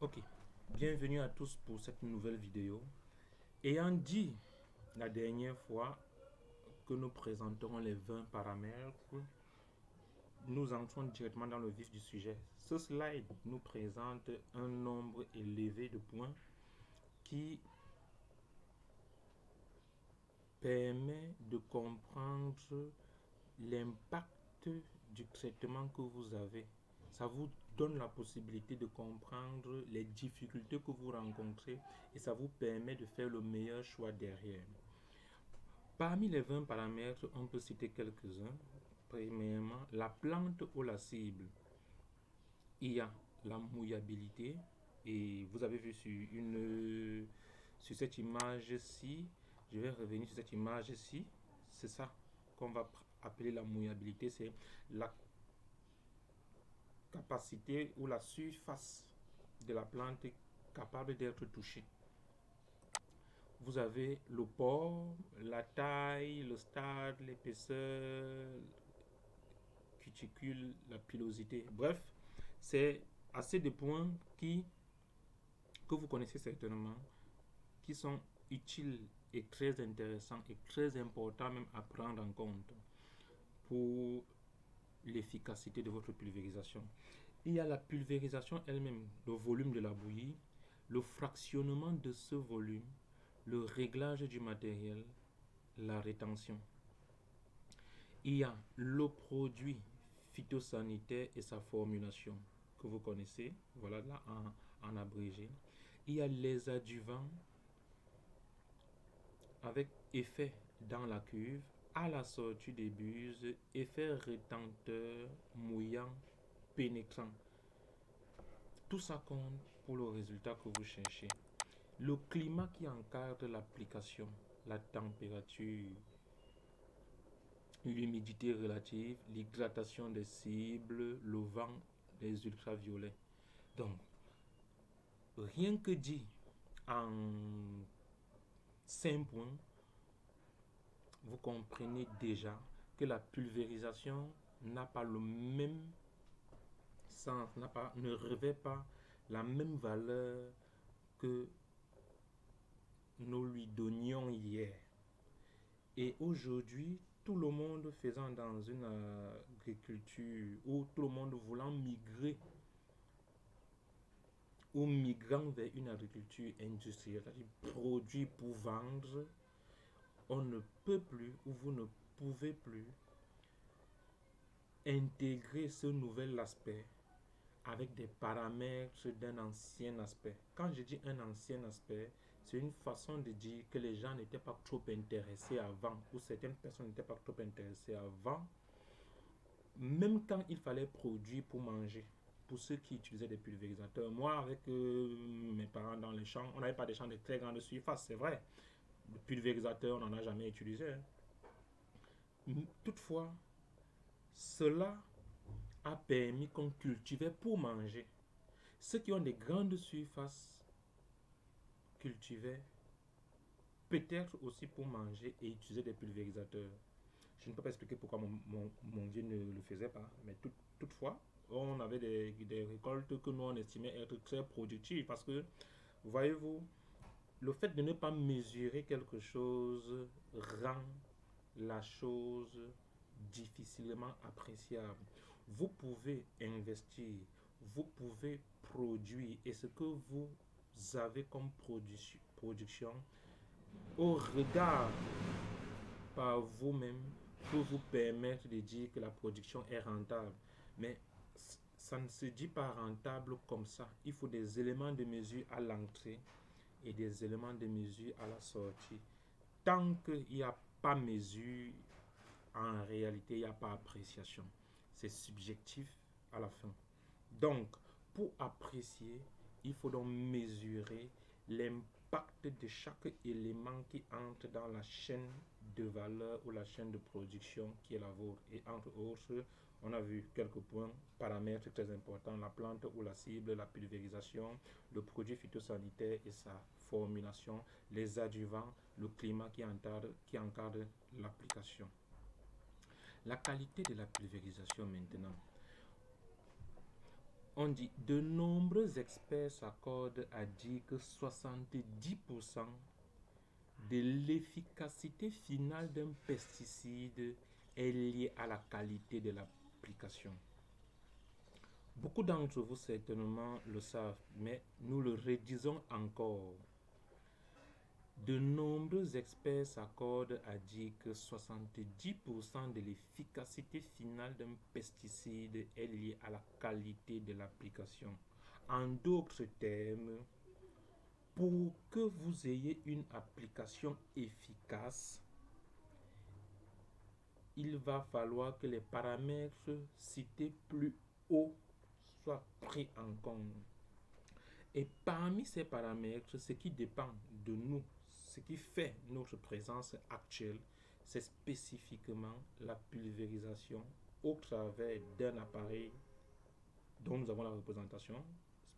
Ok, bienvenue à tous pour cette nouvelle vidéo. Ayant dit la dernière fois que nous présenterons les 20 paramètres, nous entrons directement dans le vif du sujet. Ce slide nous présente un nombre élevé de points qui permet de comprendre l'impact du traitement que vous avez. Ça vous donne la possibilité de comprendre les difficultés que vous rencontrez et ça vous permet de faire le meilleur choix derrière. Parmi les 20 paramètres, on peut citer quelques-uns. Premièrement, la plante ou la cible. Il y a la mouillabilité et vous avez vu sur cette image-ci, je vais revenir sur cette image-ci, c'est ça qu'on va appeler la mouillabilité, c'est la capacité ou la surface de la plante capable d'être touchée. Vous avez le port, la taille, le stade, l'épaisseur, cuticule, la pilosité. Bref, c'est assez de points que vous connaissez certainement, qui sont utiles et très intéressants et très importants même à prendre en compte pour l'efficacité de votre pulvérisation. Il y a la pulvérisation elle-même, le volume de la bouillie, le fractionnement de ce volume, le réglage du matériel, la rétention. Il y a le produit phytosanitaire et sa formulation que vous connaissez, voilà là en abrégé. Il y a les adjuvants avec effet dans la cuve, à la sortie des buses, effet rétenteur, mouillant, pénétrant. Tout ça compte pour le résultat que vous cherchez. Le climat qui encadre l'application, la température, l'humidité relative, l'hydratation des cibles, le vent, les ultraviolets. Donc, rien que dit en 5 points, vous comprenez déjà que la pulvérisation n'a pas le même sens, ne revêt pas la même valeur que nous lui donnions hier. Et aujourd'hui, tout le monde faisant dans une agriculture ou tout le monde voulant migrer ou migrant vers une agriculture industrielle, c'est-à-dire produit pour vendre, on ne peut plus ou vous ne pouvez plus intégrer ce nouvel aspect avec des paramètres d'un ancien aspect. Quand je dis un ancien aspect, c'est une façon de dire que les gens n'étaient pas trop intéressés avant, ou certaines personnes n'étaient pas trop intéressées avant, même quand il fallait produire pour manger. Pour ceux qui utilisaient des pulvérisateurs, moi avec mes parents dans les champs, on n'avait pas des champs de très grande surface, c'est vrai. Le pulvérisateur, on n'en a jamais utilisé. Toutefois, cela a permis qu'on cultivait pour manger. Ceux qui ont des grandes surfaces cultivaient peut-être aussi pour manger et utiliser des pulvérisateurs. Je ne peux pas expliquer pourquoi mon vieux ne le faisait pas, mais toutefois, on avait des récoltes que nous on estimait être très productives parce que, voyez-vous, le fait de ne pas mesurer quelque chose rend la chose difficilement appréciable. Vous pouvez investir, vous pouvez produire et ce que vous avez comme production au regard par vous-même peut vous permettre de dire que la production est rentable. Mais ça ne se dit pas rentable comme ça. Il faut des éléments de mesure à l'entrée et des éléments de mesure à la sortie. Tant qu'il n'y a pas mesure, en réalité, il n'y a pas appréciation. C'est subjectif à la fin. Donc, pour apprécier, il faut donc mesurer l'impact de chaque élément qui entre dans la chaîne de valeur ou la chaîne de production qui est la vôtre. Et entre autres, on a vu quelques points, paramètres très importants, la plante ou la cible, la pulvérisation, le produit phytosanitaire et sa formulation, les adjuvants, le climat qui encadre l'application. La qualité de la pulvérisation maintenant. On dit de nombreux experts s'accordent à dire que 70% de l'efficacité finale d'un pesticide est liée à la qualité de l'application. Beaucoup d'entre vous certainement le savent, mais nous le redisons encore. De nombreux experts s'accordent à dire que 70% de l'efficacité finale d'un pesticide est liée à la qualité de l'application. En d'autres termes, pour que vous ayez une application efficace, il va falloir que les paramètres cités plus haut soient pris en compte. Et parmi ces paramètres, ce qui dépend de nous, ce qui fait notre présence actuelle, c'est spécifiquement la pulvérisation au travers d'un appareil dont nous avons la représentation,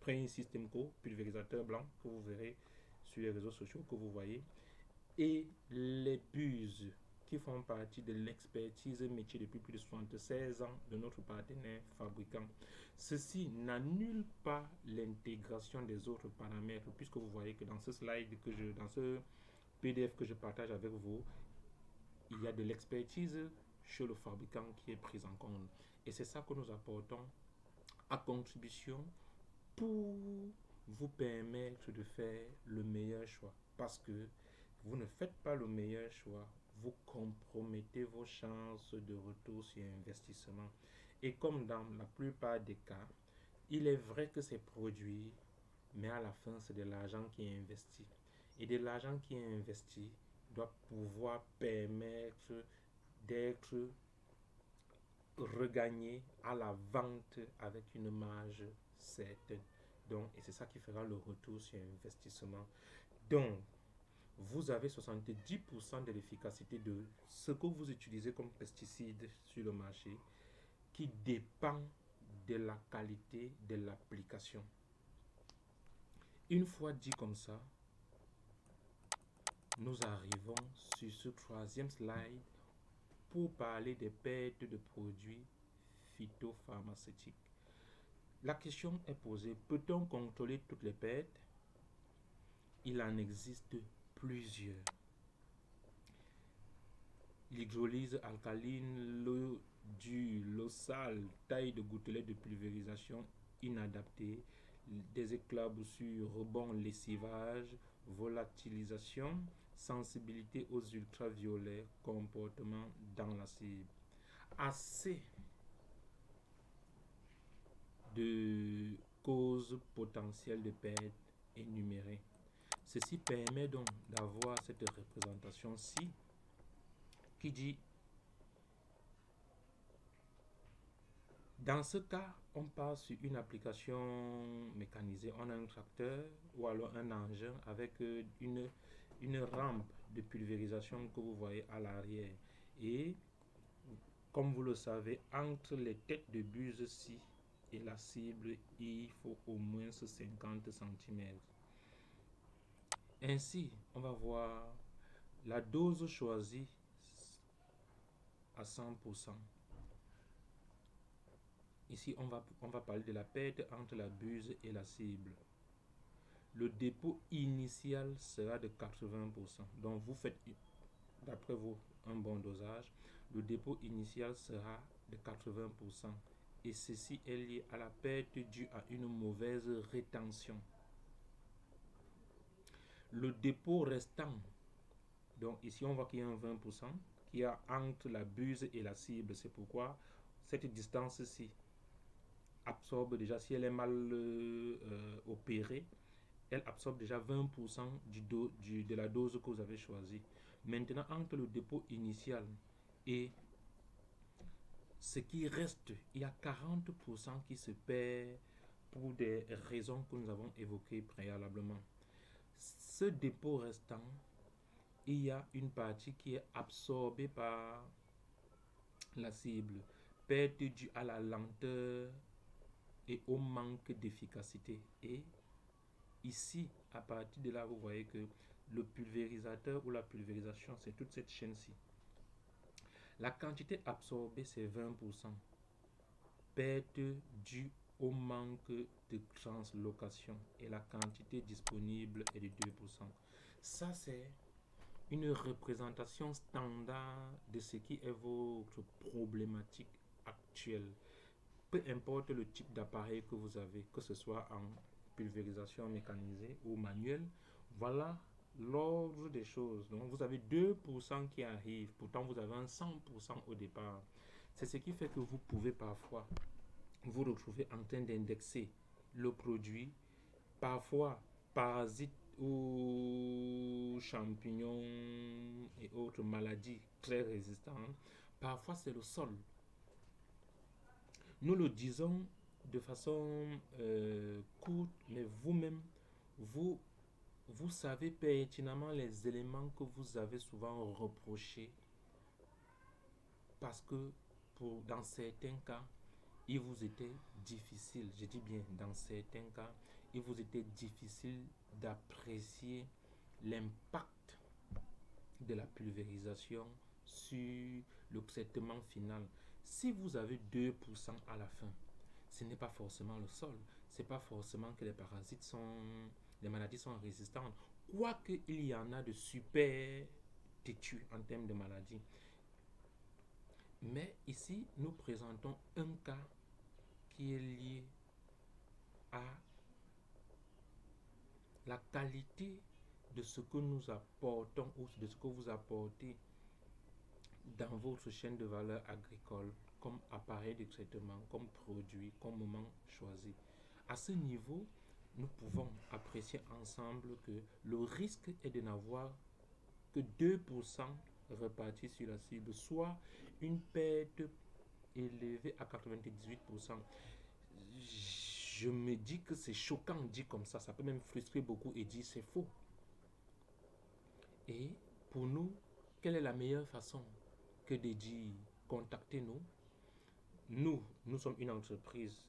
Spraying System Co, pulvérisateur blanc que vous verrez sur les réseaux sociaux que vous voyez, et les buses qui font partie de l'expertise métier depuis plus de 76 ans de notre partenaire fabricant. Ceci n'annule pas l'intégration des autres paramètres, puisque vous voyez que dans ce slide dans ce PDF que je partage avec vous, il y a de l'expertise chez le fabricant qui est prise en compte. Et c'est ça que nous apportons à contribution pour vous permettre de faire le meilleur choix. Parce que vous ne faites pas le meilleur choix, vous compromettez vos chances de retour sur investissement. Et comme dans la plupart des cas, il est vrai que c'est produit, mais à la fin, c'est de l'argent qui est investi. Et de l'argent qui est investi doit pouvoir permettre d'être regagné à la vente avec une marge certaine. Donc, et c'est ça qui fera le retour sur investissement. Donc, vous avez 70% de l'efficacité de ce que vous utilisez comme pesticide sur le marché qui dépend de la qualité de l'application. Une fois dit comme ça, nous arrivons sur ce troisième slide pour parler des pertes de produits phytopharmaceutiques. La question est posée, peut-on contrôler toutes les pertes? Il en existe plusieurs. L'hydrolyse alcaline, l'eau dure, l'eau sale, taille de gouttelette de pulvérisation inadaptée, des éclaboussures, rebond, lessivage, volatilisation, sensibilité aux ultraviolets, comportement dans la cible. Assez de causes potentielles de perte énumérées. Ceci permet donc d'avoir cette représentation-ci qui dit, dans ce cas, on part sur une application mécanisée. On a un tracteur ou alors un engin avec une rampe de pulvérisation que vous voyez à l'arrière. Et comme vous le savez, entre les têtes de buse-ci et la cible, il faut au moins 50 cm. Ainsi, on va voir la dose choisie à 100%. Ici, on va parler de la perte entre la buse et la cible. Le dépôt initial sera de 80%. Donc, vous faites, d'après vous, un bon dosage. Le dépôt initial sera de 80%. Et ceci est lié à la perte due à une mauvaise rétention. Le dépôt restant, donc ici on voit qu'il y a un 20% qui y a entre la buse et la cible. C'est pourquoi cette distance-ci absorbe déjà, si elle est mal opérée, elle absorbe déjà 20% de la dose que vous avez choisie. Maintenant, entre le dépôt initial et ce qui reste, il y a 40% qui se perd pour des raisons que nous avons évoquées préalablement. Ce dépôt restant, il y a une partie qui est absorbée par la cible, perte due à la lenteur et au manque d'efficacité. Et ici, à partir de là, vous voyez que le pulvérisateur ou la pulvérisation, c'est toute cette chaîne-ci. La quantité absorbée, c'est 20%. Perte due au manque de translocation et la quantité disponible est de 2%. Ça, c'est une représentation standard de ce qui est votre problématique actuelle. Peu importe le type d'appareil que vous avez, que ce soit en pulvérisation mécanisée ou manuelle, voilà l'ordre des choses. Donc vous avez 2% qui arrivent, pourtant vous avez un 100% au départ. C'est ce qui fait que vous pouvez parfois vous retrouver en train d'indexer le produit, parfois parasites ou champignons et autres maladies très résistantes. Parfois c'est le sol. Nous le disons de façon courte, mais vous-même, vous, vous savez pertinemment les éléments que vous avez souvent reprochés parce que dans certains cas, il vous était difficile, je dis bien dans certains cas, il vous était difficile d'apprécier l'impact de la pulvérisation sur le traitement final. Si vous avez 2% à la fin, ce n'est pas forcément le sol, c'est pas forcément que les maladies sont résistantes, quoique il y en a de super têtus en termes de maladies. Mais ici, nous présentons un cas qui est lié à la qualité de ce que nous apportons ou de ce que vous apportez dans votre chaîne de valeur agricole comme appareil de traitement, comme produit, comme moment choisi. À ce niveau, nous pouvons apprécier ensemble que le risque est de n'avoir que 2% repartis sur la cible, soit une perte élevée à 98%. Je me dis que c'est choquant dit comme ça peut même frustrer beaucoup et dire c'est faux. Et pour nous, quelle est la meilleure façon que de dire contactez-nous? Nous sommes une entreprise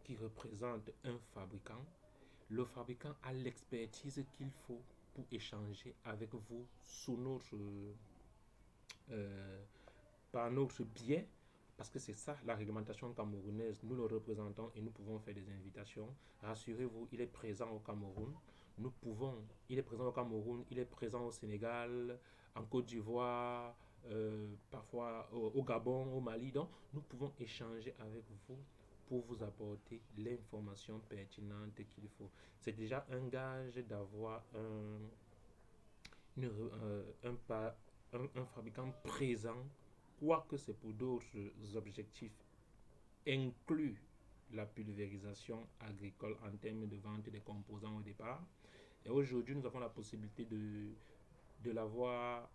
qui représente un fabricant. Le fabricant a l'expertise qu'il faut pour échanger avec vous sous par notre biais, parce que c'est ça la réglementation camerounaise. Nous le représentons et nous pouvons faire des invitations. Rassurez-vous, il est présent au Cameroun. Il est présent au Cameroun, il est présent au Sénégal, en Côte d'Ivoire, parfois au Gabon, au Mali. Donc, nous pouvons échanger avec vous pour vous apporter l'information pertinente qu'il faut. C'est déjà un gage d'avoir un fabricant présent, quoique c'est pour d'autres objectifs, inclut la pulvérisation agricole en termes de vente des composants au départ. Et aujourd'hui, nous avons la possibilité de l'avoir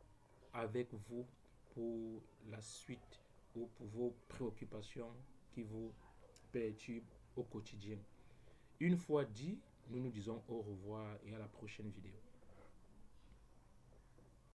avec vous pour la suite ou pour vos préoccupations qui vous perturbent au quotidien. Une fois dit, nous nous disons au revoir et à la prochaine vidéo.